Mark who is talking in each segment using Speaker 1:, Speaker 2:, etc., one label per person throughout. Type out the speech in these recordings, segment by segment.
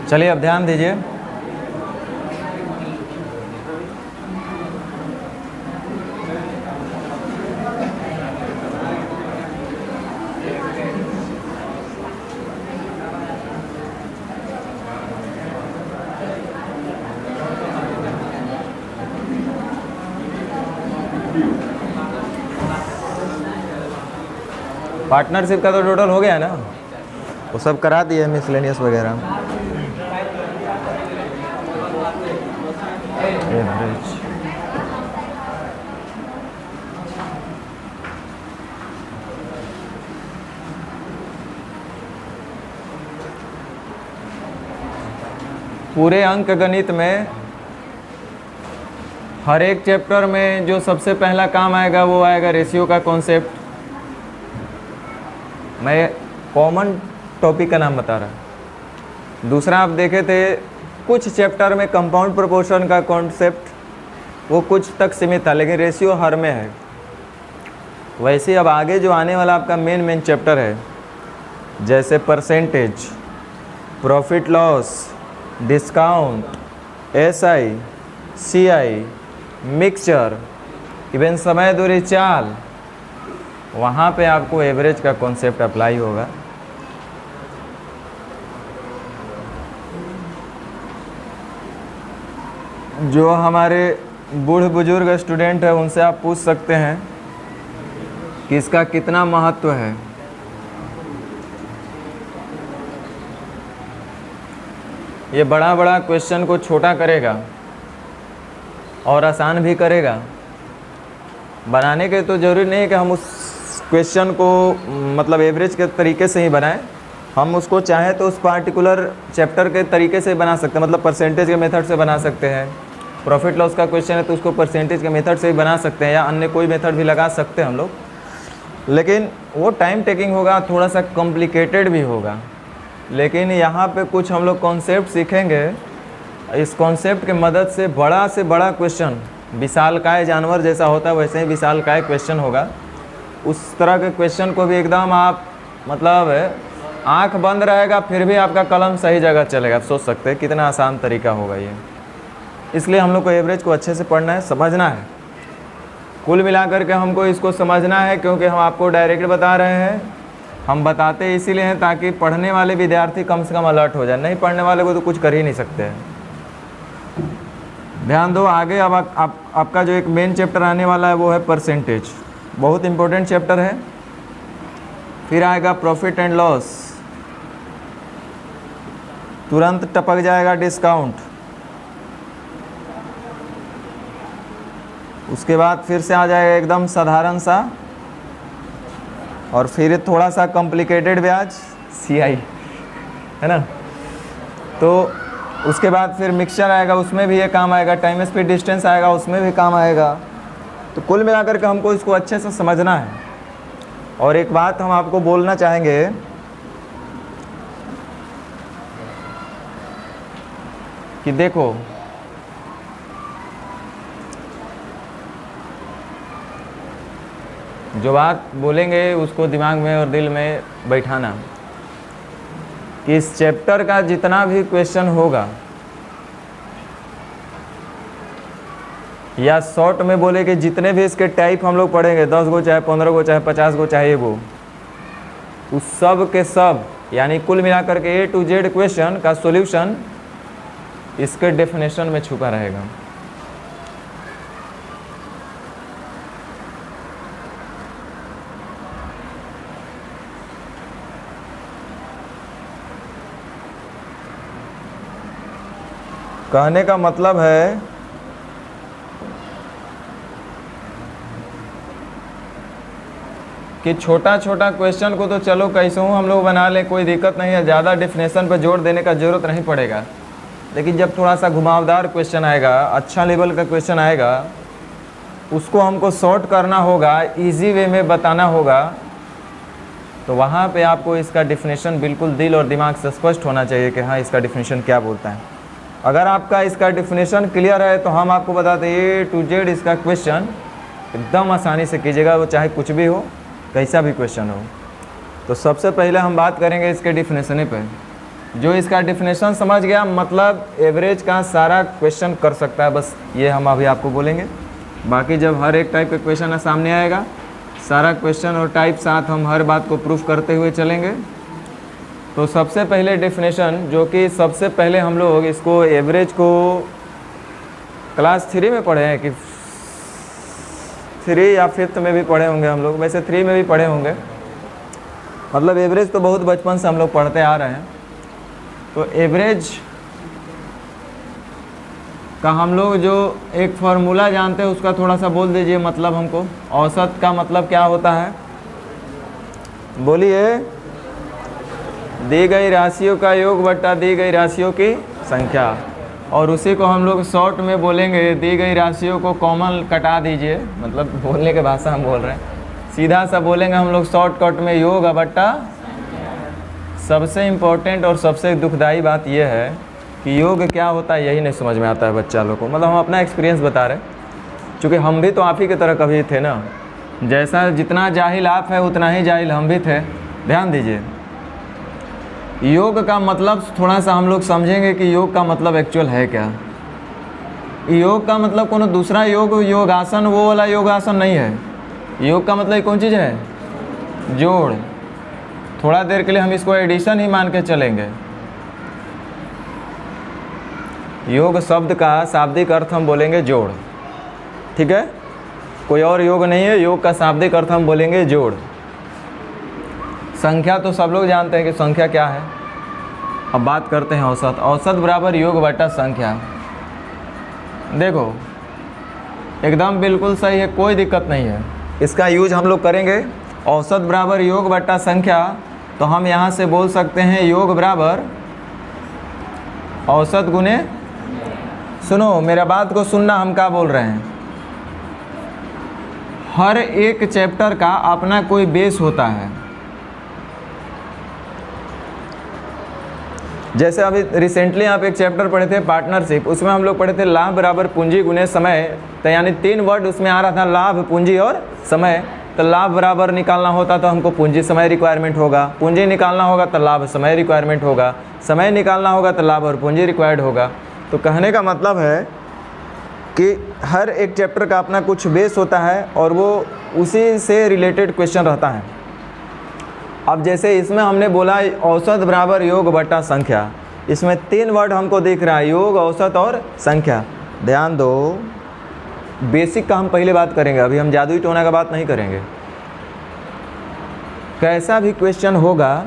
Speaker 1: चलिए अब ध्यान दीजिए। पार्टनरशिप का तो टोटल हो गया ना, वो सब करा दिए मिसलेनियस वगैरह। एवरेज पूरे अंक गणित में हर एक चैप्टर में जो सबसे पहला काम आएगा वो आएगा रेशियो का कॉन्सेप्ट। मैं कॉमन टॉपिक का नाम बता रहा। दूसरा आप देखे थे कुछ चैप्टर में कंपाउंड प्रोपोर्शन का कॉन्सेप्ट वो कुछ तक सीमित था, लेकिन रेशियो हर में है। वैसे अब आगे जो आने वाला आपका मेन चैप्टर है, जैसे percentage, profit loss, discount, SI, CI, mixture, even समय दूरी चाल, वहाँ पे आपको एवरेज का कॉन्सेप्ट अप्लाई होगा। जो हमारे बूढ़ बुजुर्ग स्टूडेंट है उनसे आप पूछ सकते हैं कि इसका कितना महत्व है। ये बड़ा बड़ा क्वेश्चन को छोटा करेगा और आसान भी करेगा। बनाने के तो ज़रूरी नहीं है कि हम उस क्वेश्चन को मतलब एवरेज के तरीके से ही बनाएं, हम उसको चाहें तो उस पार्टिकुलर चैप्टर के तरीके से बना सकते हैं, मतलब परसेंटेज के मेथड से बना सकते हैं। प्रॉफिट लॉस का क्वेश्चन है तो उसको परसेंटेज के मेथड से ही बना सकते हैं, या अन्य कोई मेथड भी लगा सकते हैं हम लोग, लेकिन वो टाइम टेकिंग होगा, थोड़ा सा कॉम्प्लिकेटेड भी होगा। लेकिन यहाँ पे कुछ हम लोग कॉन्सेप्ट सीखेंगे, इस कॉन्सेप्ट के मदद से बड़ा क्वेश्चन, विशालकाय जानवर जैसा होता है वैसे ही विशालकाय क्वेश्चन होगा। उस तरह के क्वेश्चन को भी एकदम आप मतलब आंख बंद रहेगा फिर भी आपका कलम सही जगह चलेगा। आप सोच सकते हैं कितना आसान तरीका होगा ये। इसलिए हम लोग को एवरेज को अच्छे से पढ़ना है, समझना है। कुल मिलाकर के हमको इसको समझना है, क्योंकि हम आपको डायरेक्ट बता रहे हैं। हम बताते इसीलिए हैं ताकि पढ़ने वाले विद्यार्थी कम से कम अलर्ट हो जाए, नहीं पढ़ने वाले को तो कुछ कर ही नहीं सकते हैं। ध्यान दो आगे। अब आपका जो एक मेन चैप्टर आने वाला है वो है परसेंटेज, बहुत इंपॉर्टेंट चैप्टर है। फिर आएगा प्रॉफिट एंड लॉस, तुरंत टपक जाएगा डिस्काउंट, उसके बाद फिर से आ जाएगा एकदम साधारण सा, और फिर थोड़ा सा कॉम्प्लिकेटेड ब्याज CI, है ना। तो उसके बाद फिर मिक्सचर आएगा, उसमें भी ये काम आएगा। टाइम स्पीड डिस्टेंस आएगा, उसमें भी काम आएगा। तो कुल मिलाकर के हमको इसको अच्छे से समझना है। और एक बात हम आपको बोलना चाहेंगे कि देखो, जो बात बोलेंगे उसको दिमाग में और दिल में बैठाना कि इस चैप्टर का जितना भी क्वेश्चन होगा, या शॉर्ट में बोले कि जितने भी इसके टाइप हम लोग पढ़ेंगे, 10 गो चाहे 15 गो चाहे 50 गो चाहे वो, उस सब के सब यानी कुल मिलाकर के A to Z क्वेश्चन का सॉल्यूशन इसके डेफिनेशन में छुपा रहेगा। कहने का मतलब है कि छोटा छोटा क्वेश्चन को तो चलो कैसे हूँ हम लोग बना लें, कोई दिक्कत नहीं है, ज़्यादा डेफिनेशन पर जोर देने का ज़रूरत नहीं पड़ेगा। लेकिन जब थोड़ा सा घुमावदार क्वेश्चन आएगा, अच्छा लेवल का क्वेश्चन आएगा, उसको हमको शॉर्ट करना होगा, इजी वे में बताना होगा, तो वहाँ पे आपको इसका डेफिनेशन बिल्कुल दिल और दिमाग से स्पष्ट होना चाहिए कि हाँ इसका डेफिनेशन क्या बोलता है। अगर आपका इसका डेफिनेशन क्लियर है तो हम आपको बताते हैं A to Z इसका क्वेश्चन एकदम आसानी से कीजिएगा, वो चाहे कुछ भी हो, कैसा भी क्वेश्चन हो। तो सबसे पहले हम बात करेंगे इसके डेफिनेशन पे। जो इसका डेफिनेशन समझ गया, मतलब एवरेज का सारा क्वेश्चन कर सकता है। बस ये हम अभी आपको बोलेंगे। बाकी जब हर एक टाइप का क्वेश्चन सामने आएगा, सारा क्वेश्चन और टाइप साथ हम हर बात को प्रूफ करते हुए चलेंगे। तो सबसे पहले डेफिनेशन, जो कि सबसे पहले हम लोग इसको एवरेज को क्लास 3 में पढ़े हैं कि 3 या 5th में भी पढ़े होंगे हम लोग, वैसे 3 में भी पढ़े होंगे। मतलब एवरेज तो बहुत बचपन से हम लोग पढ़ते आ रहे हैं। तो एवरेज का हम लोग जो एक फार्मूला जानते हैं उसका थोड़ा सा बोल दीजिए, मतलब हमको औसत का मतलब क्या होता है, बोलिए। दी गई राशियों का योग बट्टा दी गई राशियों की संख्या, और उसी को हम लोग शॉर्ट में बोलेंगे, दी गई राशियों को कॉमन कटा दीजिए, मतलब बोलने के भाषा हम बोल रहे हैं, सीधा सा बोलेंगे हम लोग शॉर्टकट में, योग बट्टा। सबसे इम्पोर्टेंट और सबसे दुखदाई बात यह है कि योग क्या होता है यही नहीं समझ में आता है बच्चा लोग को। मतलब हम अपना एक्सपीरियंस बता रहे हैं, क्योंकि हम भी तो आप ही की तरह कभी थे ना। जैसा जितना जाहिल आप है उतना ही जाहिल हम भी थे। ध्यान दीजिए, योग का मतलब थोड़ा सा हम लोग समझेंगे कि योग का मतलब एक्चुअल है क्या। योग का मतलब कोनो दूसरा योग, योगासन वो वाला योगासन नहीं है। योग का मतलब कौन चीज़ है, जोड़। थोड़ा देर के लिए हम इसको एडिशन ही मान के चलेंगे। योग शब्द का शाब्दिक अर्थ हम बोलेंगे जोड़, ठीक है, कोई और योग नहीं है। योग का शाब्दिक अर्थ हम बोलेंगे जोड़। संख्या तो सब लोग जानते हैं कि संख्या क्या है। अब बात करते हैं औसत। औसत बराबर योग बटा संख्या। देखो एकदम बिल्कुल सही है, कोई दिक्कत नहीं है। इसका यूज हम लोग करेंगे। औसत बराबर योग बटा संख्या, तो हम यहाँ से बोल सकते हैं योग बराबर औसत गुने, सुनो मेरा बात को सुनना, हम क्या बोल रहे हैं। हर एक चैप्टर का अपना कोई बेस होता है। जैसे अभी रिसेंटली आप एक चैप्टर पढ़े थे पार्टनरशिप, उसमें हम लोग पढ़े थे लाभ बराबर पूंजी गुने समय। तो यानी 3 वर्ड उसमें आ रहा था, लाभ, पूंजी और समय। तो लाभ बराबर निकालना होता तो हमको पूंजी समय रिक्वायरमेंट होगा, पूंजी निकालना होगा तो लाभ समय रिक्वायरमेंट होगा, समय निकालना होगा तो लाभ और पूंजी रिक्वायर्ड होगा। तो कहने का मतलब है कि हर एक चैप्टर का अपना कुछ बेस होता है और वो उसी से रिलेटेड क्वेश्चन रहता है। अब जैसे इसमें हमने बोला औसत बराबर योग बटा संख्या, इसमें 3 वर्ड हमको दिख रहा है, योग, औसत और संख्या। ध्यान दो, बेसिक का हम पहले बात करेंगे, अभी हम जादुई टोना का बात नहीं करेंगे। कैसा भी क्वेश्चन होगा,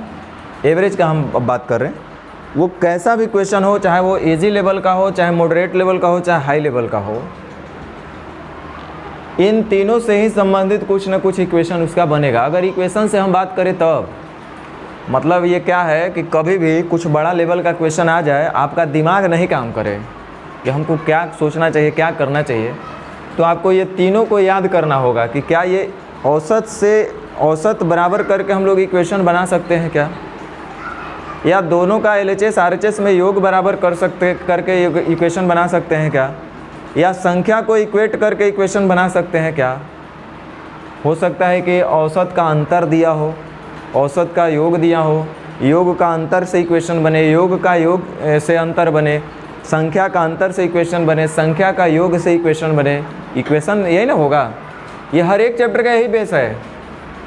Speaker 1: एवरेज का हम अब बात कर रहे हैं, वो कैसा भी क्वेश्चन हो, चाहे वो इजी लेवल का हो, चाहे मॉडरेट लेवल का हो, चाहे हाई लेवल का हो, इन तीनों से ही संबंधित कुछ ना कुछ इक्वेशन उसका बनेगा। अगर इक्वेशन से हम बात करें तब मतलब ये क्या है कि कभी भी कुछ बड़ा लेवल का क्वेश्चन आ जाए, आपका दिमाग नहीं काम करे कि हमको क्या सोचना चाहिए, क्या करना चाहिए, तो आपको ये तीनों को याद करना होगा कि क्या ये औसत से औसत बराबर करके हम लोग इक्वेशन बना सकते हैं क्या, या दोनों का LHS RHS में योग बराबर करके इक्वेशन बना सकते हैं क्या, या संख्या को इक्वेट करके इक्वेशन बना सकते हैं क्या। हो सकता है कि औसत का अंतर दिया हो, औसत का योग दिया हो, योग का अंतर से इक्वेशन बने, योग का योग से अंतर बने, संख्या का अंतर से इक्वेशन बने, संख्या का योग से इक्वेशन बने। इक्वेशन यही ना होगा, ये हर एक चैप्टर का यही बेस है।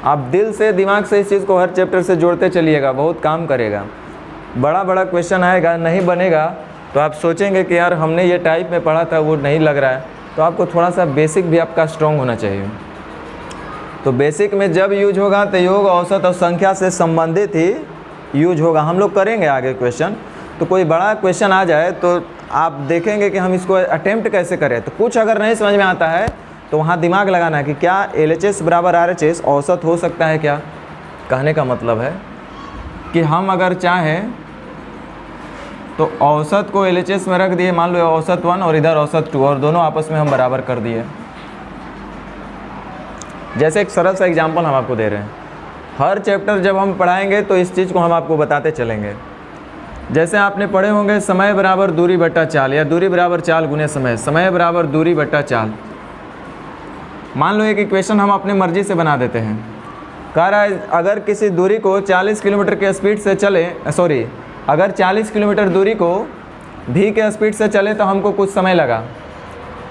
Speaker 1: आप दिल से, दिमाग से इस चीज़ को हर चैप्टर से जोड़ते चलिएगा, बहुत काम करेगा। बड़ा बड़ा क्वेश्चन आएगा, नहीं बनेगा तो आप सोचेंगे कि यार हमने ये टाइप में पढ़ा था, वो नहीं लग रहा है। तो आपको थोड़ा सा बेसिक भी आपका स्ट्रॉन्ग होना चाहिए। तो बेसिक में जब यूज होगा तो योग, औसत और संख्या से संबंधित ही यूज होगा। हम लोग करेंगे आगे क्वेश्चन। तो कोई बड़ा क्वेश्चन आ जाए तो आप देखेंगे कि हम इसको अटेम्प्ट कैसे करें। तो कुछ अगर नहीं समझ में आता है तो वहाँ दिमाग लगाना है कि क्या LHS बराबर RHS औसत हो सकता है क्या। कहने का मतलब है कि हम अगर चाहें तो औसत को LHS में रख दिए, मान लो औसत 1 और इधर औसत 2, और दोनों आपस में हम बराबर कर दिए। जैसे एक सरल सा एग्जांपल हम आपको दे रहे हैं। हर चैप्टर जब हम पढ़ाएंगे तो इस चीज़ को हम आपको बताते चलेंगे। जैसे आपने पढ़े होंगे समय बराबर दूरी बट्टा चाल, या दूरी बराबर चाल गुने समय, समय बराबर दूरी बट्टा चाल। मान लो एक इक्वेशन हम अपने मर्जी से बना देते हैं। कह रहा है अगर किसी दूरी को 40 किलोमीटर के स्पीड से चले, अगर 40 किलोमीटर दूरी को v के स्पीड से चले तो हमको कुछ समय लगा,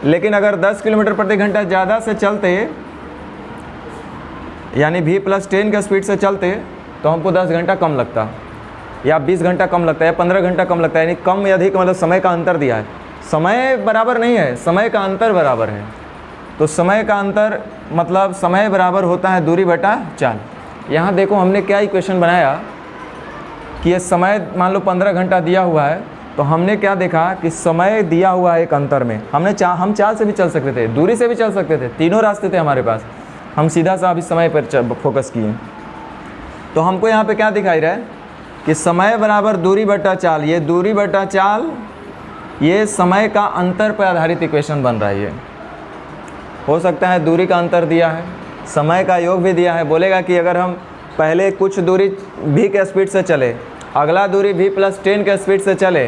Speaker 1: लेकिन अगर 10 किलोमीटर प्रति घंटा ज़्यादा से चलते, यानी v + 10 के स्पीड से चलते, तो हमको 10 घंटा कम लगता, या 20 घंटा कम लगता है, या 15 घंटा कम लगता है। यानी कम या अधिक मतलब समय का अंतर दिया है। समय बराबर नहीं है, समय का अंतर बराबर है। तो समय का अंतर मतलब समय बराबर होता है दूरी बटा चाल। यहाँ देखो हमने क्या इक्वेशन बनाया कि ये समय मान लो 15 घंटा दिया हुआ है, तो हमने क्या देखा कि समय दिया हुआ है एक अंतर में। हम चाल से भी चल सकते थे, दूरी से भी चल सकते थे, तीनों रास्ते थे हमारे पास। हम सीधा सा अभी समय पर फोकस किए। तो हमको यहाँ पे क्या दिखाई रहा है कि समय बराबर दूरी बटा चाल। ये दूरी बटा चाल ये समय का अंतर पर आधारित इक्वेशन बन रहा है। ये हो सकता है दूरी का अंतर दिया है, समय का योग भी दिया है। बोलेगा कि अगर हम पहले कुछ दूरी v के स्पीड से चले, अगला दूरी v + 10 के स्पीड से चले,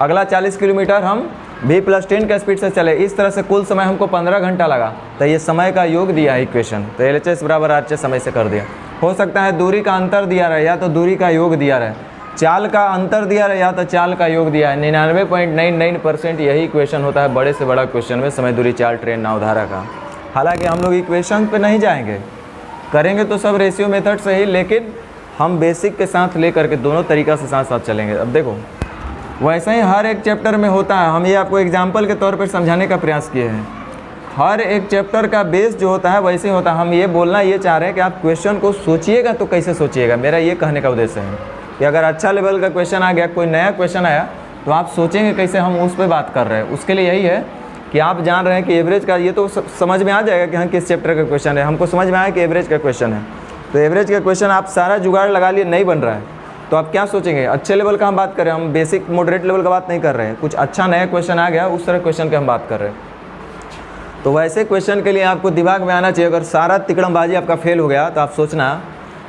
Speaker 1: अगला 40 किलोमीटर हम v + 10 के स्पीड से चले, इस तरह से कुल समय हमको 15 घंटा लगा। तो ये समय का योग दिया है इक्वेशन। तो LHS बराबर RHS समय से कर दिया। हो सकता है दूरी का अंतर दिया रहे, या तो दूरी का योग दिया रहे, चाल का अंतर दिया रहे, या तो चाल का योग दिया है। 99.99% यही इक्वेशन होता है बड़े से बड़ा क्वेश्चन में, समय, दूरी, चाल, ट्रेन, नाव, धारा का। हालांकि हम लोग इक्वेशन पे नहीं जाएंगे, करेंगे तो सब रेशियो मेथड से ही, लेकिन हम बेसिक के साथ ले करके दोनों तरीक़ा से साथ साथ चलेंगे। अब देखो वैसे ही हर एक चैप्टर में होता है। हम ये आपको एग्जाम्पल के तौर पर समझाने का प्रयास किए हैं। हर एक चैप्टर का बेस जो होता है वैसे ही होता है। हम ये बोलना ये चाह रहे हैं कि आप क्वेश्चन को सोचिएगा तो कैसे सोचिएगा। मेरा ये कहने का उद्देश्य है कि अगर अच्छा लेवल का क्वेश्चन आ गया, कोई नया क्वेश्चन आया, तो आप सोचेंगे कैसे हम उस पर बात कर रहे हैं। उसके लिए यही है कि आप जान रहे हैं कि एवरेज का, ये तो समझ में आ जाएगा कि हाँ किस चैप्टर का क्वेश्चन है। हमको समझ में आया कि एवरेज का क्वेश्चन है, तो एवरेज का क्वेश्चन आप सारा जुगाड़ लगा लिए, नहीं बन रहा है, तो आप क्या सोचेंगे। अच्छे लेवल का हम बात कर रहे हैं, हम बेसिक मॉडरेट लेवल का बात नहीं कर रहे हैं। कुछ अच्छा नया क्वेश्चन आ गया, उस तरह क्वेश्चन की हम बात कर रहे हैं। तो वैसे क्वेश्चन के लिए आपको दिमाग में आना चाहिए। अगर सारा तिकड़मबाजी आपका फेल हो गया तो आप सोचना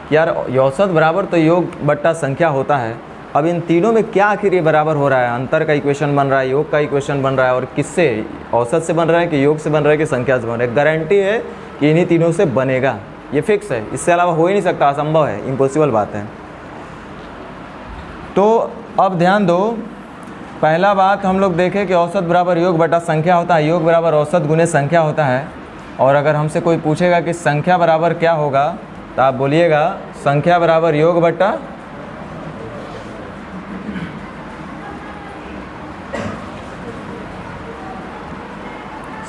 Speaker 1: कि यार औसत बराबर तो योग बट्टा संख्या होता है। अब इन तीनों में क्या आखिर ये बराबर हो रहा है। अंतर का इक्वेशन बन रहा है, योग का इक्वेशन बन रहा है, और किससे, औसत से बन रहा है कि योग से बन रहा है कि संख्या से बन रहा है। गारंटी है कि इन्हीं तीनों से बनेगा, ये फिक्स है, इससे अलावा हो ही नहीं सकता, असंभव है, इम्पॉसिबल बात है। तो अब ध्यान दो, पहला बात हम लोग देखें कि औसत बराबर योग बटा संख्या होता है, योग बराबर औसत गुने संख्या होता है। और अगर हमसे कोई पूछेगा कि संख्या बराबर क्या होगा, तो आप बोलिएगा संख्या बराबर योग बटा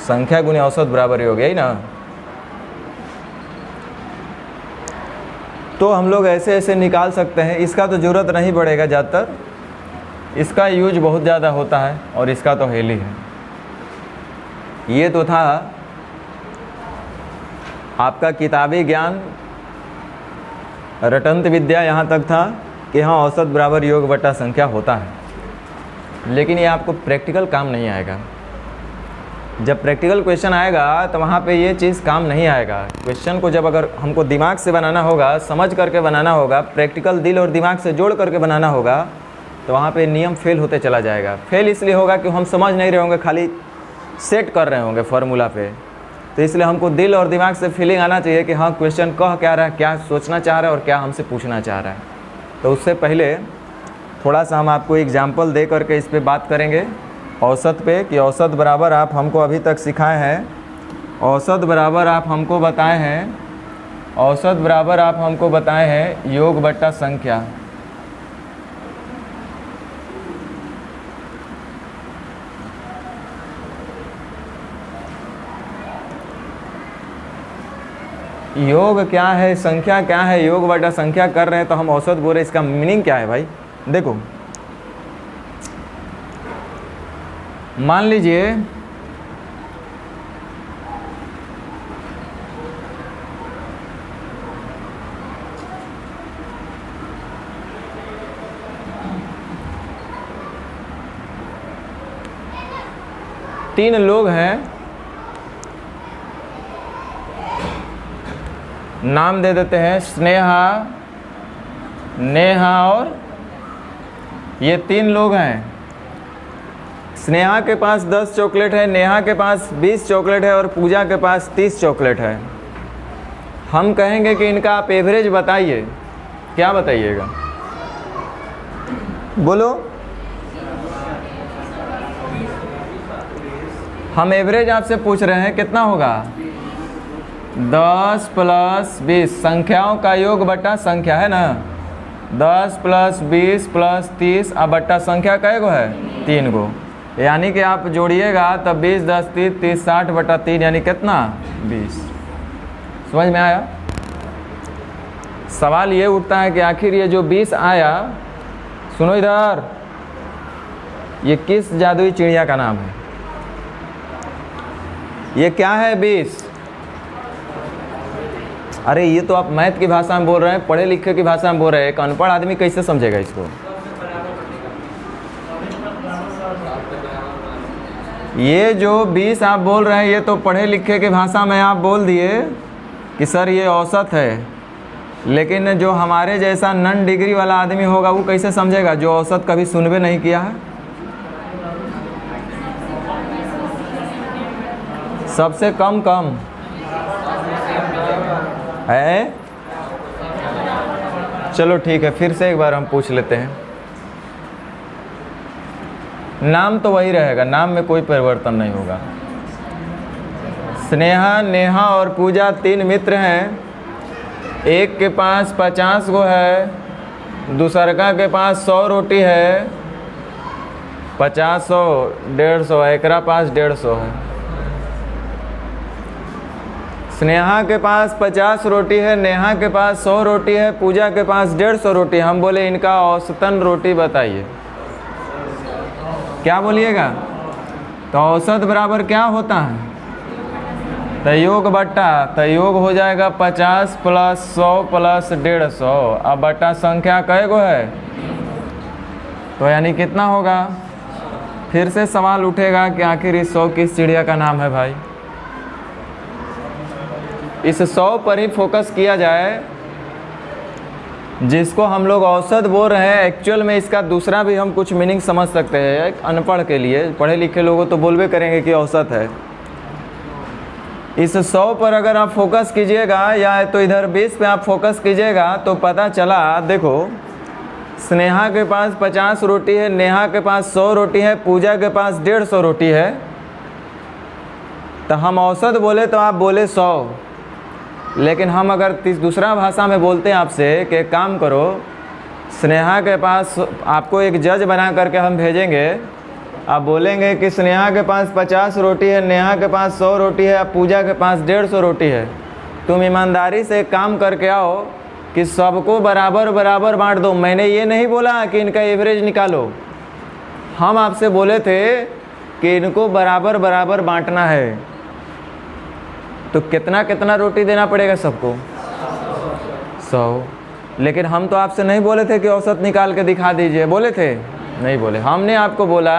Speaker 1: संख्या गुने औसत बराबर योग, यही ना। तो हम लोग ऐसे ऐसे निकाल सकते हैं। इसका तो ज़रूरत नहीं पड़ेगा ज़्यादातर, इसका यूज बहुत ज़्यादा होता है, और इसका तो हेल ही है। ये तो था आपका किताबी ज्ञान, रटंत विद्या, यहाँ तक था कि हाँ औसत बराबर योग बटा संख्या होता है। लेकिन ये आपको प्रैक्टिकल काम नहीं आएगा। जब प्रैक्टिकल क्वेश्चन आएगा तो वहाँ पे ये चीज़ काम नहीं आएगा। क्वेश्चन को जब अगर हमको दिमाग से बनाना होगा, समझ करके बनाना होगा, प्रैक्टिकल दिल और दिमाग से जोड़ करके बनाना होगा, तो वहाँ पे नियम फेल होते चला जाएगा। फेल इसलिए होगा कि हम समझ नहीं रहे होंगे, खाली सेट कर रहे होंगे फार्मूला पे। तो इसलिए हमको दिल और दिमाग से फीलिंग आना चाहिए कि हाँ क्वेश्चन कह क्या रहा है, क्या सोचना चाह रहा है और क्या हमसे पूछना चाह रहा है। तो उससे पहले थोड़ा सा हम आपको एग्जाम्पल दे करके इस पर बात करेंगे औसत पे, कि औसत बराबर आप हमको अभी तक सिखाए हैं, औसत बराबर आप हमको बताए हैं, औसत बराबर आप हमको बताए हैं योग बट्टा संख्या। योग क्या है, संख्या क्या है, योग बटा संख्या कर रहे हैं तो हम औसत बोल रहे हैं। इसका मीनिंग क्या है भाई? देखो मान लीजिए तीन लोग हैं, नाम दे देते हैं स्नेहा, नेहा और ये तीन लोग हैं। स्नेहा के पास 10 चॉकलेट है, नेहा के पास 20 चॉकलेट है और पूजा के पास 30 चॉकलेट है। हम कहेंगे कि इनका आप एवरेज बताइए, क्या बताइएगा? बोलो। हम एवरेज आपसे पूछ रहे हैं, कितना होगा? 10 + 20, संख्याओं का योग बटा संख्या है ना। 10 + 20 + 30 अब बट्टा संख्या कै गो है? 3 गो। यानी कि आप जोड़िएगा तब 20 10 30 30 60 बटा 3 यानी कितना? 20। समझ में आया? सवाल ये उठता है कि आखिर ये जो 20 आया, सुनो इधर, ये किस जादुई चिड़िया का नाम है? ये क्या है 20? अरे ये तो आप मैथ की भाषा में बोल रहे हैं, पढ़े लिखे की भाषा में बोल रहे हैं, एक अनपढ़ आदमी कैसे समझेगा इसको? ये जो 20 आप बोल रहे हैं ये तो पढ़े लिखे की भाषा में आप बोल दिए कि सर ये औसत है, लेकिन जो हमारे जैसा नन डिग्री वाला आदमी होगा वो कैसे समझेगा, जो औसत कभी सुनबे नहीं किया है? सबसे कम कम है। चलो ठीक है, फिर से एक बार हम पूछ लेते हैं। नाम तो वही रहेगा, नाम में कोई परिवर्तन नहीं होगा। स्नेहा, नेहा और पूजा 3 मित्र हैं। एक के पास 50 गो है, दूसरका के पास 100 रोटी है। 50 100 150, एकरा पास 150 है। स्नेहा के पास 50 रोटी है, नेहा के पास 100 रोटी है, पूजा के पास 150 रोटी है। हम बोले इनका औसतन रोटी बताइए। क्या बोलिएगा? तो औसत बराबर क्या होता है? तयोग बट्टा तयोग हो जाएगा 50 + 100 + 150। अब बट्टा संख्या कै गो है? तो यानी कितना होगा? फिर से सवाल उठेगा कि आखिर इस 100 किस चिड़िया का नाम है भाई? इस 100 पर ही फोकस किया जाए, जिसको हम लोग औसत बोल रहे हैं। एक्चुअल में इसका दूसरा भी हम कुछ मीनिंग समझ सकते हैं। एक अनपढ़ के लिए, पढ़े लिखे लोगों तो बोलबे करेंगे कि औसत है। इस 100 पर अगर आप फोकस कीजिएगा या तो इधर 20 पे आप फोकस कीजिएगा तो पता चला, देखो स्नेहा के पास 50 रोटी है, नेहा के पास 100 रोटी है, पूजा के पास 150 रोटी है। तो हम औसत बोले तो आप बोले 100, लेकिन हम अगर दूसरा भाषा में बोलते हैं आपसे कि एक काम करो, स्नेहा के पास आपको एक जज बना करके हम भेजेंगे। आप बोलेंगे कि स्नेहा के पास 50 रोटी है, नेहा के पास 100 रोटी है, पूजा के पास 150 रोटी है। तुम ईमानदारी से एक काम करके आओ कि सबको बराबर बराबर बांट दो। मैंने ये नहीं बोला कि इनका एवरेज निकालो, हम आपसे बोले थे कि इनको बराबर बराबर बांटना है। तो कितना कितना रोटी देना पड़ेगा सबको? 100। लेकिन हम तो आपसे नहीं बोले थे कि औसत निकाल के दिखा दीजिए, बोले थे? नहीं बोले। हमने आपको बोला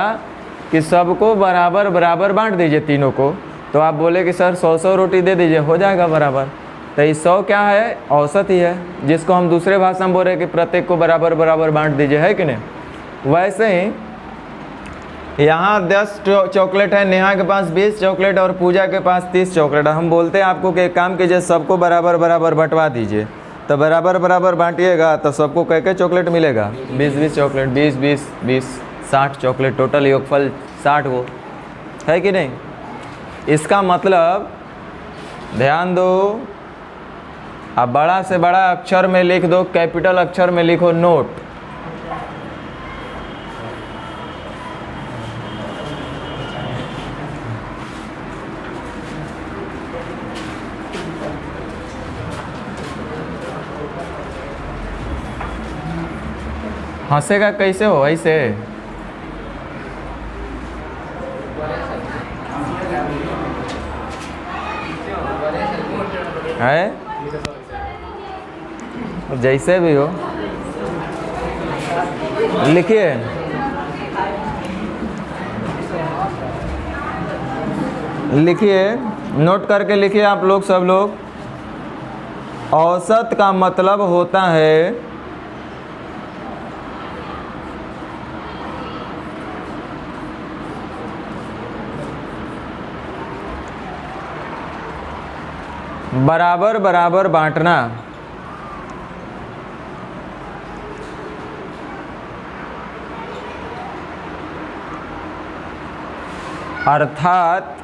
Speaker 1: कि सबको बराबर बराबर बांट दीजिए तीनों को। तो आप बोले कि सर 100 रोटी दे दीजिए, हो जाएगा बराबर। तो ये 100 क्या है? औसत ही है, जिसको हम दूसरे भाषा में बोल रहे हैं कि प्रत्येक को बराबर बराबर बांट दीजिए, है कि नहीं? वैसे ही यहाँ 10 चॉकलेट है, नेहा के पास 20 चॉकलेट और पूजा के पास 30 चॉकलेट। हम बोलते हैं आपको कि एक काम कीजिए, सबको बराबर बराबर बंटवा दीजिए। तो बराबर बराबर बांटिएगा तो सबको कै चॉकलेट मिलेगा? 20 चॉकलेट, 20 60 चॉकलेट, टोटल योगफल 60 गो, है कि नहीं? इसका मतलब ध्यान दो, अब बड़ा से बड़ा अक्षर में लिख दो, कैपिटल अक्षर में लिखो नोट। हंसेगा कैसे हो? ऐसे है, जैसे भी हो लिखिए। लिखिए, नोट करके लिखिए आप लोग, सब लोग। औसत का मतलब होता है बराबर बराबर बांटना। अर्थात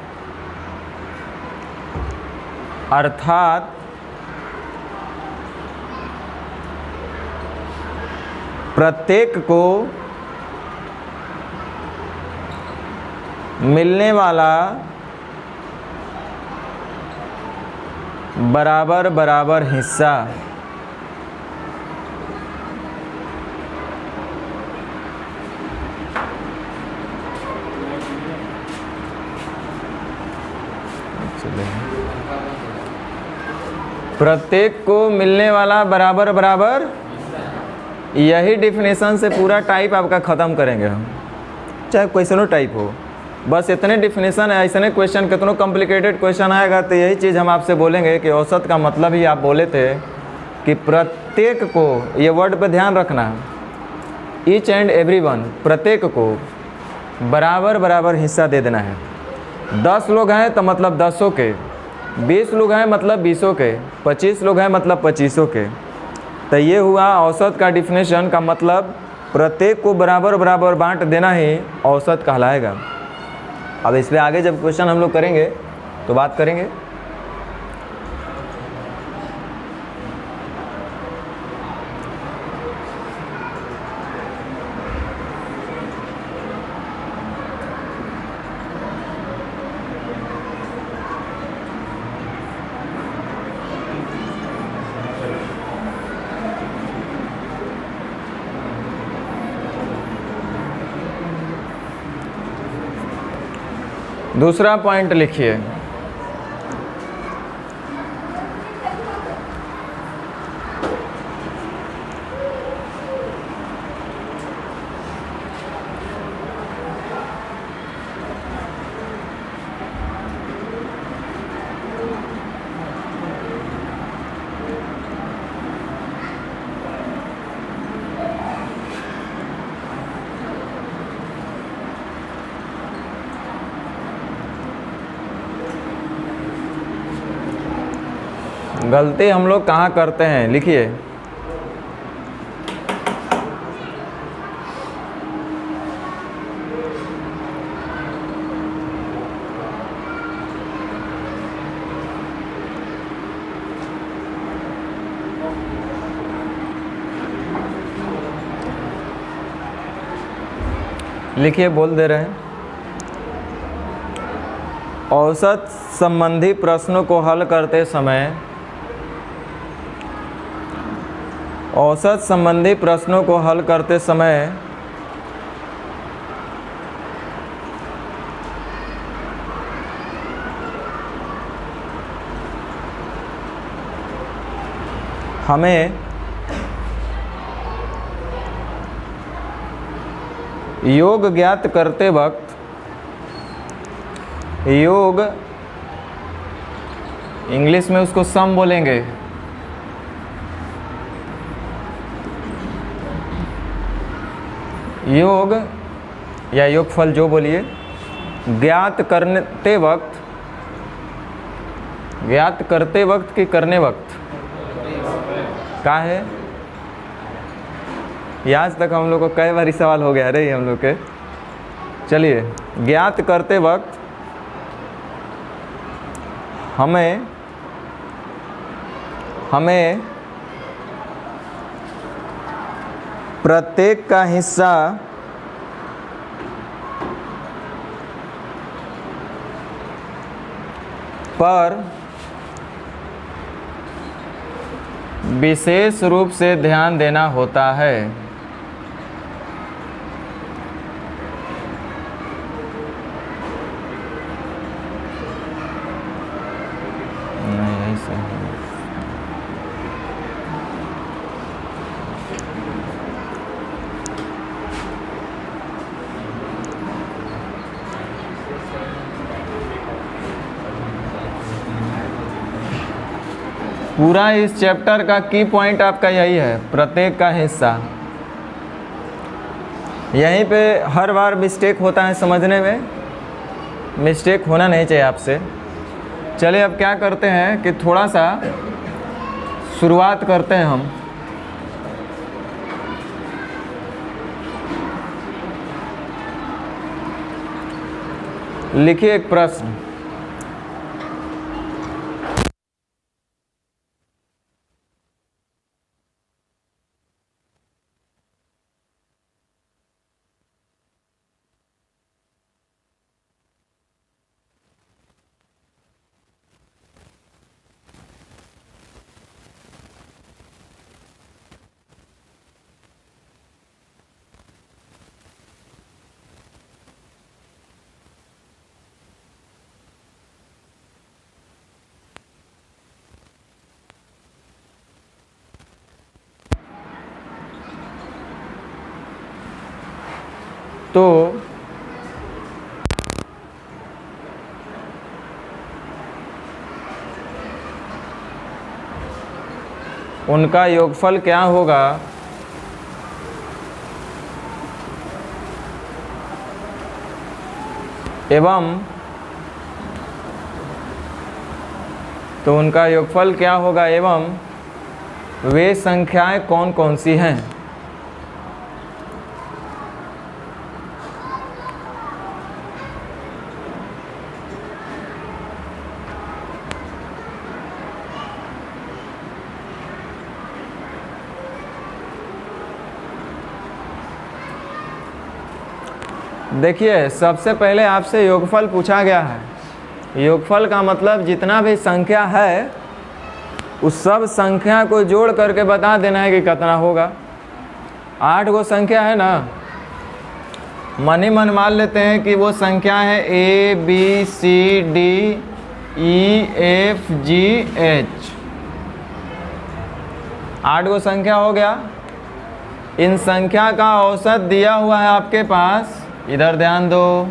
Speaker 1: प्रत्येक को मिलने वाला बराबर बराबर हिस्सा प्रत्येक को मिलने वाला बराबर बराबर, यही डिफिनेशन से पूरा टाइप आपका ख़त्म करेंगे हम, चाहे क्वेश्चनों टाइप हो। बस इतने डिफिनेशन है। ऐसे क्वेश्चन कितनों कॉम्प्लिकेटेड क्वेश्चन आएगा तो यही चीज़ हम आपसे बोलेंगे कि औसत का मतलब ही आप बोले थे कि प्रत्येक को, ये वर्ड पे ध्यान रखना, ईच एंड एवरी वन, प्रत्येक को बराबर बराबर हिस्सा दे देना है। 10 लोग हैं तो मतलब 10 के, 20 लोग हैं मतलब 20 के, 25 लोग हैं मतलब 25 के। तो ये हुआ औसत का डिफिनेशन का मतलब, प्रत्येक को बराबर बराबर बांट देना ही औसत कहलाएगा। अब इस पर आगे जब क्वेश्चन हम लोग करेंगे तो बात करेंगे। दूसरा पॉइंट लिखिए, गलती हम लोग कहाँ करते हैं, लिखिए। लिखिए, बोल दे रहे हैं। औसत संबंधी प्रश्नों को हल करते समय, औसत संबंधी प्रश्नों को हल करते समय हमें योग ज्ञात करते वक्त, योग इंग्लिश में उसको सम बोलेंगे, योग या योगफल जो बोलिए, ज्ञात करते वक्त, ज्ञात करते वक्त कि करने वक्त का है। ये आज तक हम लोग को कई बार सवाल हो गया रे हम लोग के। चलिए, ज्ञात करते वक्त हमें प्रत्येक का हिस्सा पर विशेष रूप से ध्यान देना होता है। नहीं, ऐसा है। पूरा इस चैप्टर का की पॉइंट आपका यही है, प्रत्येक का हिस्सा। यहीं पे हर बार मिस्टेक होता है समझने में, मिस्टेक होना नहीं चाहिए आपसे। चलिए अब क्या करते हैं कि थोड़ा सा शुरुआत करते हैं हम। लिखिए एक प्रश्न। तो उनका योगफल क्या होगा? एवं तो उनका योगफल क्या होगा एवं वे संख्याएं कौन कौन सी हैं? देखिए, सबसे पहले आपसे योगफल पूछा गया है। योगफल का मतलब जितना भी संख्या है उस सब संख्या को जोड़ करके बता देना है कि कितना होगा। 8 गो संख्या है ना, मन ही मन मान लेते हैं कि वो संख्या है ABCDEFGH। 8 गो संख्या हो गया। इन संख्या का औसत दिया हुआ है आपके पास, इधर ध्यान दो।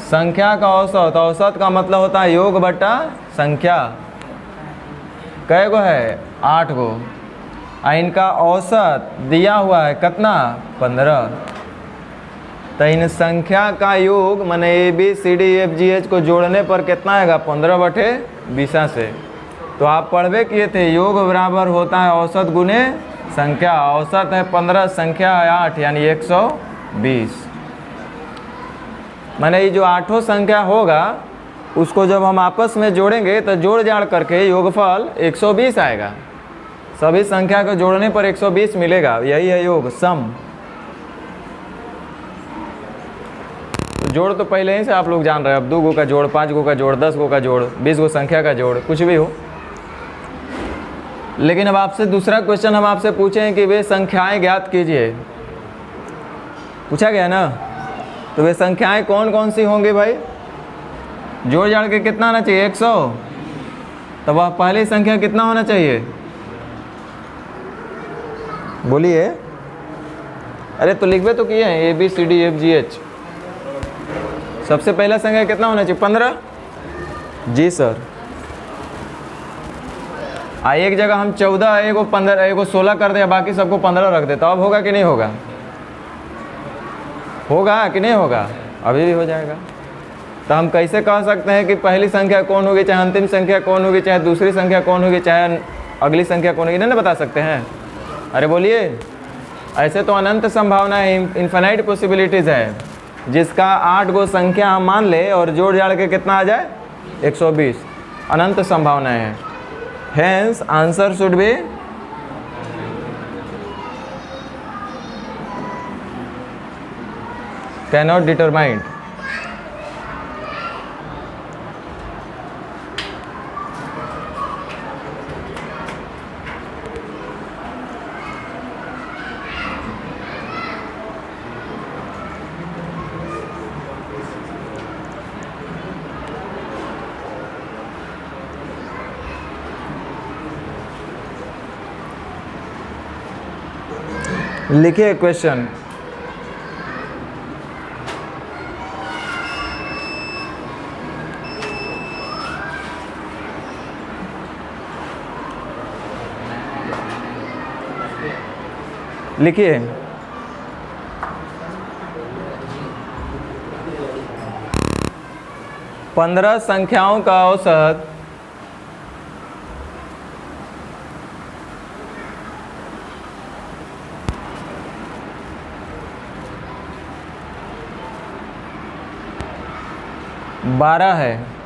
Speaker 1: संख्या का औसत, औसत का मतलब होता है योग बटा संख्या। कै गो है? 8 गो। इनका औसत दिया हुआ है कितना? 15। तो इन संख्या का योग माने ABCDEFGH को जोड़ने पर कितना आएगा? 15/20 से। तो आप पढ़वे किए थे योग बराबर होता है औसत गुने संख्या। औसत है 15, संख्या है 8, यानी 120। माने ये जो 8 संख्या होगा उसको जब हम आपस में जोड़ेंगे तो जोड़ जाड़ करके योगफल 120 आएगा। सभी संख्या को जोड़ने पर 120 मिलेगा। यही है योग, सम। तो जोड़ तो पहले ही से आप लोग जान रहे हैं। अब 2 गो का जोड़, 5 गो का जोड़, 10 गो का जोड़, 20 गो संख्या का जोड़, कुछ भी हो। लेकिन अब आपसे दूसरा क्वेश्चन हम आपसे पूछें कि वे संख्याएं ज्ञात कीजिए, पूछा गया ना। तो वे संख्याएं कौन कौन सी होंगी भाई? जोड़ जाड़ के कितना आना चाहिए? 100। तो वह पहली संख्या कितना होना चाहिए? बोलिए। अरे तो लिखवे तो किए हैं ABCDEFGH। सबसे पहला संख्या कितना होना चाहिए? 15। जी सर। एक जगह हम 14, एगो 15, एगो 16 कर दे, बाकी सबको 15 रख दे, तो अब होगा कि नहीं होगा? होगा कि नहीं होगा? अभी भी हो जाएगा। तो हम कैसे कह सकते हैं कि पहली संख्या कौन होगी, चाहे अंतिम संख्या कौन होगी, चाहे दूसरी संख्या कौन होगी, चाहे अगली संख्या कौन होगी? नहीं ना बता सकते हैं? अरे बोलिए। ऐसे तो अनंत संभावना है, इन्फिनाइट पॉसिबिलिटीज़ है। जिसका 8 गो संख्या हम मान ले और जोड़ जाड़ के कितना आ जाए? 120। अनंत संभावनाएं हैं। Hence answer should be cannot determine। लिखिए क्वेश्चन। लिखिए। पंद्रह संख्याओं का औसत 12 है,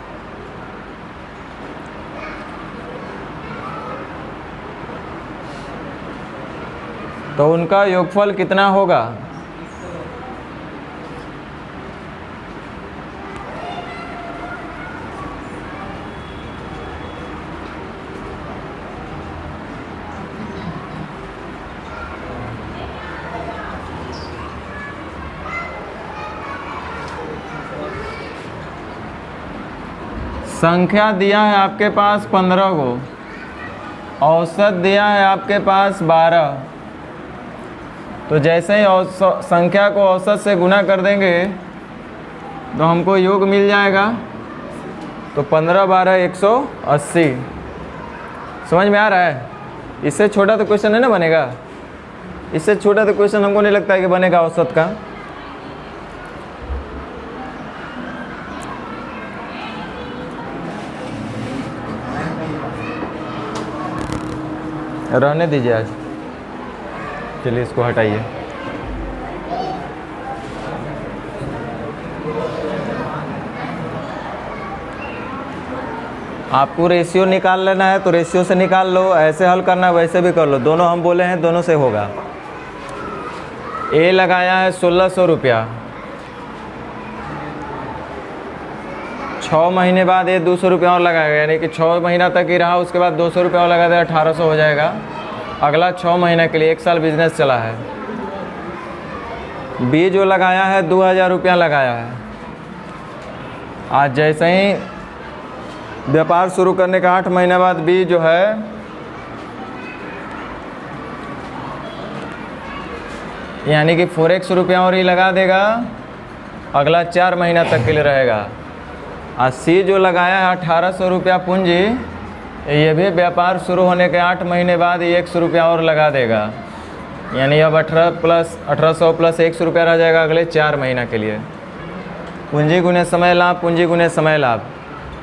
Speaker 1: तो उनका योगफल कितना होगा? संख्या दिया है आपके पास 15 को, औसत दिया है आपके पास 12। तो जैसे ही संख्या को औसत से गुना कर देंगे तो हमको योग मिल जाएगा। तो 15 12 180। समझ में आ रहा है? इससे छोटा तो क्वेश्चन है ना बनेगा, इससे छोटा तो क्वेश्चन हमको नहीं लगता है कि बनेगा औसत का। रहने दीजिए आज, चलिए इसको हटाइए। आपको रेशियो निकाल लेना है तो रेशियो से निकाल लो, ऐसे हल करना है वैसे भी कर लो, दोनों हम बोले हैं दोनों से होगा। ए लगाया है 1600 रुपया, 6 महीने बाद ये 200 रुपया और लगाएगा, यानी कि 6 महीना तक ही रहा, उसके बाद 200 रुपया और लगा देगा, 1800 हो जाएगा। अगला 6 महीने के लिए 1 साल बिजनेस चला है। बी जो लगाया है 2000 रुपया लगाया है। आज जैसे ही व्यापार शुरू करने का 8 महीने बाद बी जो है यानी कि 4x रुपया और ही लगा देगा, अगला 4 महीना तक के लिए रहेगा। आज सी जो लगाया है 1800 रुपया पूंजी, ये भी व्यापार शुरू होने के 8 महीने बाद 100 रुपया और लगा देगा, यानी अब 1800 प्लस 100 रुपया रह जाएगा अगले 4 महीना के लिए। पूंजी गुने समय लाभ, पूंजी गुने समय लाभ।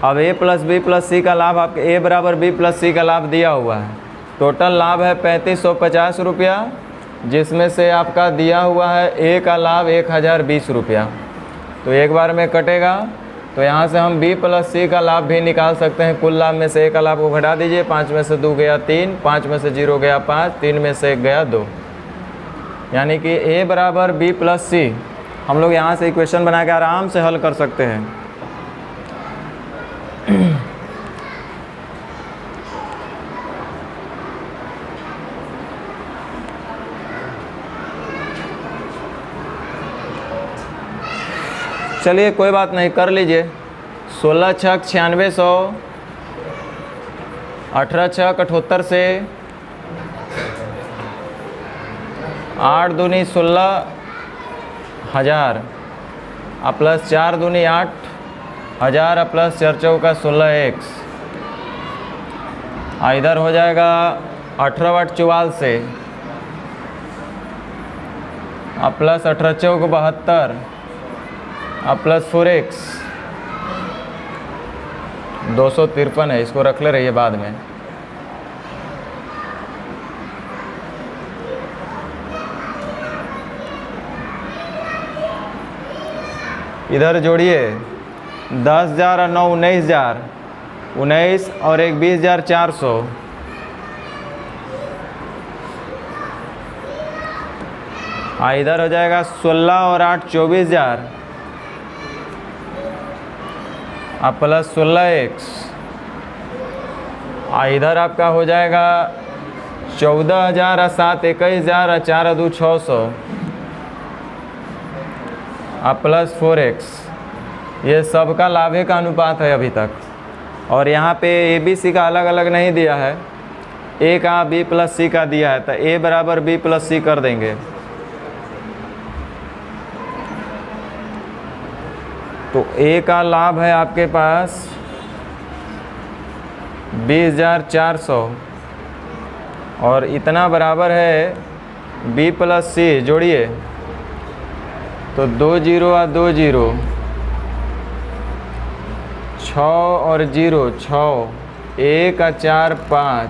Speaker 1: अब ए प्लस बी प्लस सी का लाभ आपके ए बराबर बी प्लस सी का लाभ दिया हुआ है। टोटल लाभ है 3550 रुपया, जिसमें से आपका दिया हुआ है ए का लाभ 1020 रुपया। तो एक बार में कटेगा, तो यहाँ से हम बी प्लस सी का लाभ भी निकाल सकते हैं। कुल लाभ में से ए का लाभ को घटा दीजिए, 5 में से 2 गया 3, 5 में से 0 गया 5, 3 में से 1 गया 2, यानी कि ए बराबर बी प्लस सी। हम लोग यहाँ से इक्वेशन बना के आराम से हल कर सकते हैं। चलिए कोई बात नहीं, कर लीजिए। 16 छक 9600, 18 छक 78 से, 8 दूनी 16,000 प्लस 4 दूनी 8,000 प्लस 4 चौका 16x। इधर हो जाएगा 18 8 44 प्लस 18 चौक 72 प्लस 4x 253 है, इसको रख ले रही है बाद में। इधर जोड़िए 10,000 और 9 19,000, 19 और 1 20,400। इधर हो जाएगा 16 और 8 24,000 प्लस 16x। इधर आपका हो जाएगा 14,000 और 7 21,000 और 4 2 600 प्लस 4x। ये सबका लाभे का अनुपात है अभी तक। और यहाँ पे ए बी सी का अलग अलग नहीं दिया है, ए का बी प्लस सी का दिया है, तो ए बराबर बी प्लस सी कर देंगे। तो ए का लाभ है आपके पास 20,400 और इतना बराबर है बी प्लस सी। जोड़िए तो 2 0 और 2 0, 6 और 0 6, 1 और 4 5,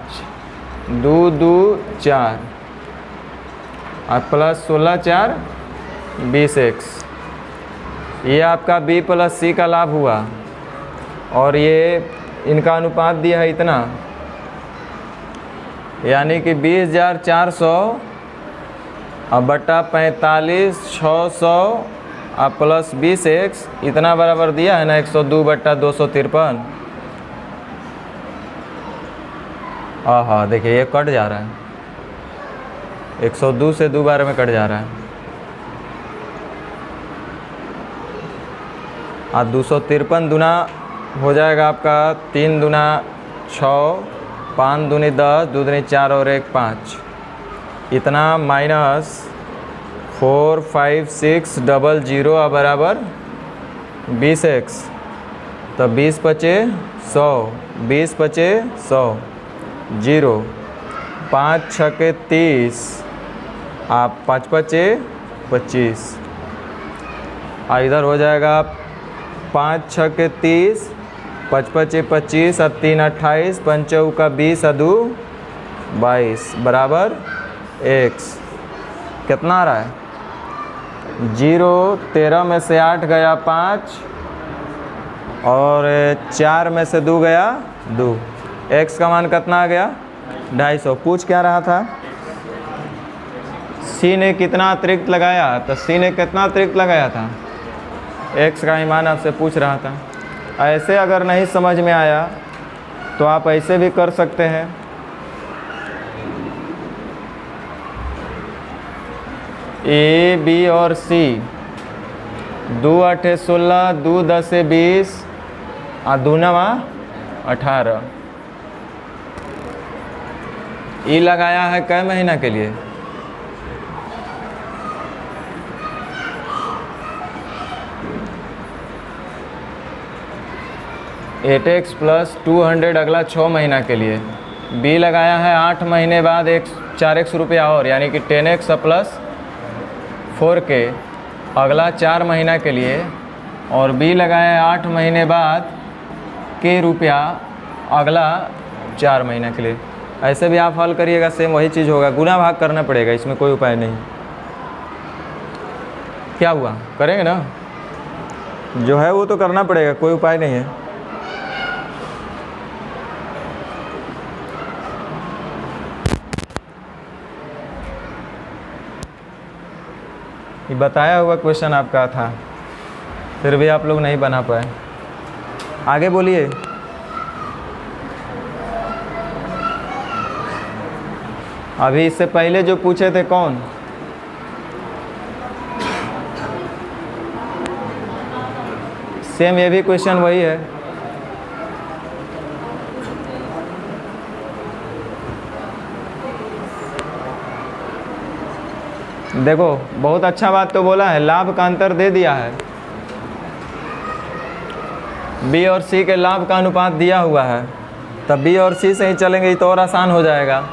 Speaker 1: 2 2 4 और प्लस 16 4 20x। ये आपका बी प्लस सी का लाभ हुआ। और ये इनका अनुपात दिया है इतना, यानी कि 20,400 अब बटा 45,600 अब प्लस 20x इतना बराबर दिया है ना 102 बटा 253। हाँ देखिए ये कट जा रहा है, 102 से दोबारा में कट जा रहा है। 253 दुना हो जाएगा आपका 3 दुना 6, 5 दूनी 10, 2 दूनी 4 और 1 5, इतना माइनस 45600 बराबर 20x। तो 20 पचे 100, 20 पचे 100, 0, 5 छके 30, आप 5 पचे 25, इधर हो जाएगा 5 छके 30, 5 पचे 25 और 3 28, 5 चौका 20 और 2 22 बराबर x। कितना आ रहा है? 0, 13 में से 8 गया 5 और 4 में से 2 गया 2। x का मान कितना आ गया? 250। पूछ क्या रहा था? c ने कितना अतिरिक्त लगाया? तो c ने कितना अतिरिक्त लगाया था? x का ही मान आपसे पूछ रहा था। ऐसे अगर नहीं समझ में आया तो आप ऐसे भी कर सकते हैं। a, b और c 2 8 16, 2 10 20 और 2 9 18। ई लगाया है कै महीना के लिए? एट एक्स प्लस 200 अगला 6 महीना के लिए। बी लगाया है 8 महीने बाद 4x रुपया और, यानी कि 10x प्लस 4k अगला 4 महीना के लिए। और बी लगाया है 8 महीने बाद k रुपया अगला 4 महीना के लिए। ऐसे भी आप हल करिएगा, सेम वही चीज़ होगा, गुना भाग करना पड़ेगा, इसमें कोई उपाय नहीं। क्या हुआ? करेंगे ना, जो है वो तो करना पड़ेगा, कोई उपाय नहीं है। ये बताया हुआ क्वेश्चन आपका था, फिर भी आप लोग नहीं बना पाए। आगे बोलिए। अभी इससे पहले जो पूछे थे कौन? सेम ये भी क्वेश्चन वही है। देखो बहुत अच्छा बात तो बोला है, लाभ का अंतर दे दिया है। बी और सी के लाभ का अनुपात दिया हुआ है, तब बी और सी से ही चलेंगे तो और आसान हो जाएगा।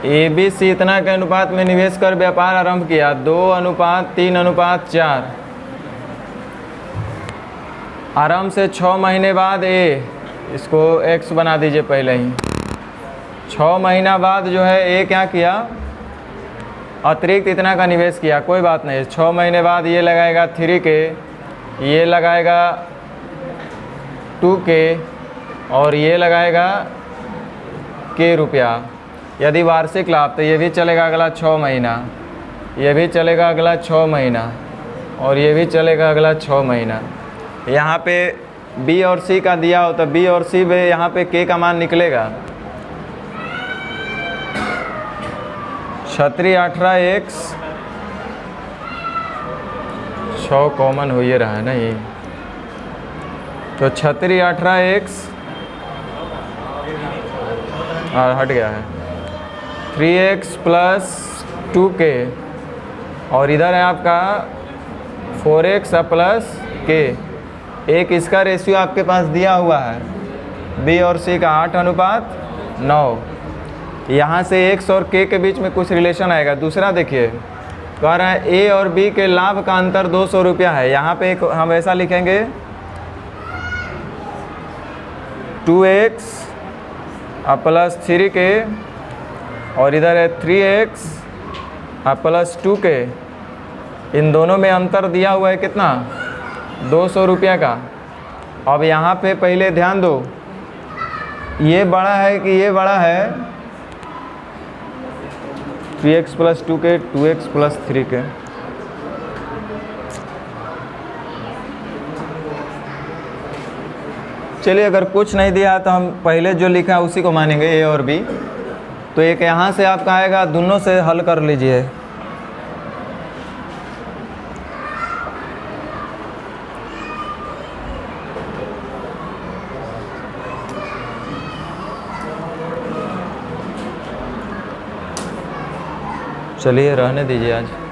Speaker 1: ए बी सी इतना के अनुपात में निवेश कर व्यापार आरंभ किया, 2:3:4। आरंभ से 6 महीने बाद ए, इसको x बना दीजिए पहले ही। 6 महीना बाद जो है ए क्या किया? अतिरिक्त इतना का निवेश किया, कोई बात नहीं। 6 महीने बाद ये लगाएगा 3k, ये लगाएगा 2k और ये लगाएगा k रुपया। यदि वार्षिक लाभ तो ये भी चलेगा अगला 6 महीना, ये भी चलेगा अगला 6 महीना और ये भी चलेगा अगला 6 महीना। यहाँ पे बी और सी का दिया हो तो बी और सी में यहाँ पे के का मान निकलेगा। 36 18x 6 कॉमन हो ये रहा है ना ये, तो 36 18x हट गया है 3x प्लस 2k और इधर है आपका 4x प्लस k। एक इसका रेशियो आपके पास दिया हुआ है, b और c का 8:9। यहाँ से x और k के बीच में कुछ रिलेशन आएगा। दूसरा देखिए, कह रहा है a और b के लाभ का अंतर 200 रुपया है। यहाँ पे हम ऐसा लिखेंगे 2x प्लस 3k और इधर है 3x प्लस 2k। इन दोनों में अंतर दिया हुआ है कितना? 200 रुपये का। अब यहाँ पे पहले ध्यान दो, ये बड़ा है कि ये बड़ा है? 3x plus 2k 2x plus 3k। चलिए, अगर कुछ नहीं दिया तो हम पहले जो लिखा है उसी को मानेंगे, ए और बी। तो एक यहाँ से आपका आएगा, दोनों से हल कर लीजिए। चलिए रहने दीजिए आज।